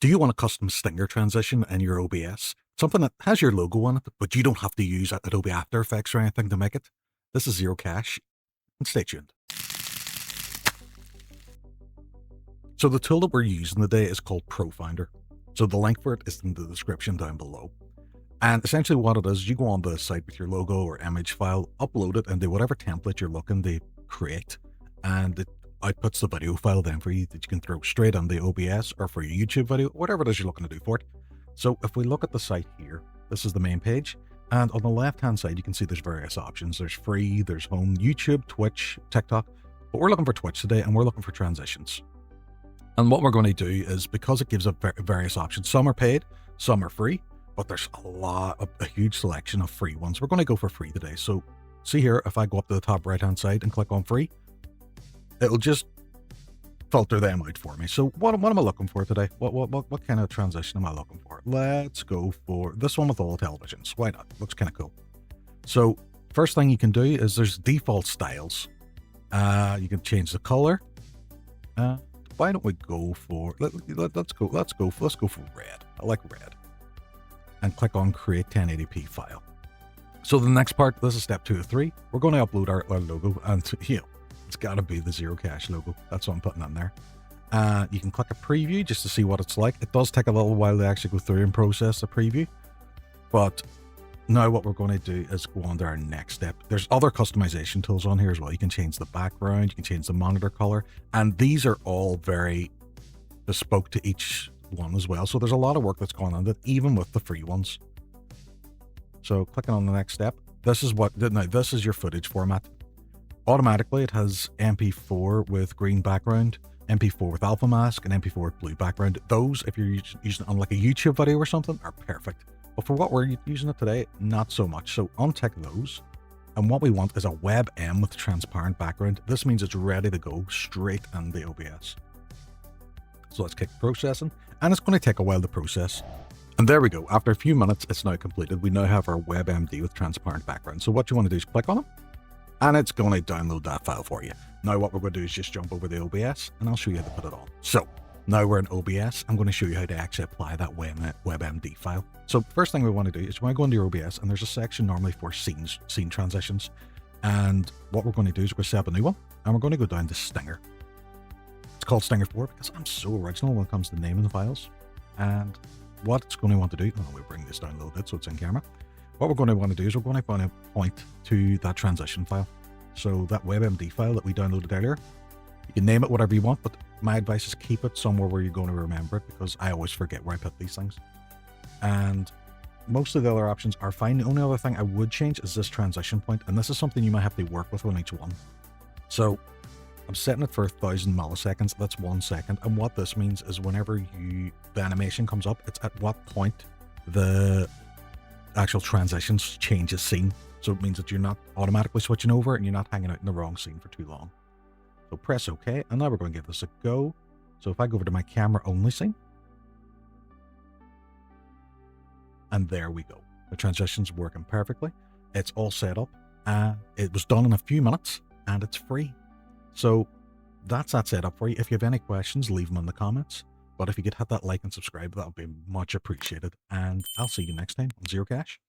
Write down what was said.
Do you want a custom stinger transition in your OBS? Something that has your logo on it, but you don't have to use Adobe After Effects or anything to make it? This is Zero Cash, and stay tuned. So the tool that we're using today is called ProFinder. So the link for it is in the description down below. And essentially what it is, you go on the site with your logo or image file, upload it into whatever template you're looking to create, and it outputs the video file then for you that you can throw straight on the OBS or for your YouTube video, whatever it is you're looking to do for it. So if we look at the site here, this is the main page, and on the left hand side you can see there's various options. There's free, there's home, YouTube, Twitch, TikTok, but we're looking for Twitch today and we're looking for transitions. And what we're going to do is, because it gives up various options, some are paid, some are free, but there's a huge selection of free ones. We're going to go for free today. So see here, if I go up to the top right hand side and click on free, it'll just filter them out for me. So what am I looking for today? What kind of transition am I looking for? Let's go for this one with all televisions. Why not? Looks kind of cool. So first thing you can do is there's default styles. You can change the color. Why don't we go for let's go for red. I like red. And click on create 1080p file. So the next part, this is step 2 of 3. We're going to upload our logo, and it's got to be the Zero Cash logo. That's what I'm putting on there. You can click a preview just to see what it's like. It does take a little while to actually go through and process the preview. But now what we're going to do is go on to our next step. There's other customization tools on here as well. You can change the background, you can change the monitor color, and these are all very bespoke to each one as well. So there's a lot of work that's going on that, even with the free ones. So clicking on the next step, this is your footage format. Automatically, it has MP4 with green background, MP4 with alpha mask, and MP4 with blue background. Those, if you're using it on like a YouTube video or something, are perfect. But for what we're using it today, not so much. So untick those. And what we want is a WebM with transparent background. This means it's ready to go straight in the OBS. So let's kick processing. And it's going to take a while to process. And there we go. After a few minutes, it's now completed. We now have our WebMD with transparent background. So what you want to do is click on it, and it's going to download that file for you. Now what we're going to do is just jump over the OBS, and I'll show you how to put it on. So now we're in OBS. I'm going to show you how to actually apply that WebMD file. So first thing we want to do is, when I go into your OBS, and there's a section normally for scene transitions. And what we're going to do is we're going to set up a new one, and we're going to go down to Stinger. It's called Stinger 4 because I'm so original when it comes to naming the files. And what it's going to want to do, we'll bring this down a little bit so it's in camera. What we're going to want to do is we're going to want to point to that transition file. So that WebMD file that we downloaded earlier, you can name it whatever you want, but my advice is keep it somewhere where you're going to remember it, because I always forget where I put these things. And most of the other options are fine. The only other thing I would change is this transition point, and this is something you might have to work with on each one. So I'm setting it for 1000 milliseconds. That's 1 second. And what this means is whenever the animation comes up, it's at what point the actual transitions changes scene. So it means that you're not automatically switching over and you're not hanging out in the wrong scene for too long. So press OK, and now we're going to give this a go. So if I go over to my camera only scene, and there we go. The transition's working perfectly. It's all set up. It was done in a few minutes, and it's free. So that's that setup for you. If you have any questions, leave them in the comments. But if you could hit that like and subscribe, that would be much appreciated. And I'll see you next time on Zero Cash.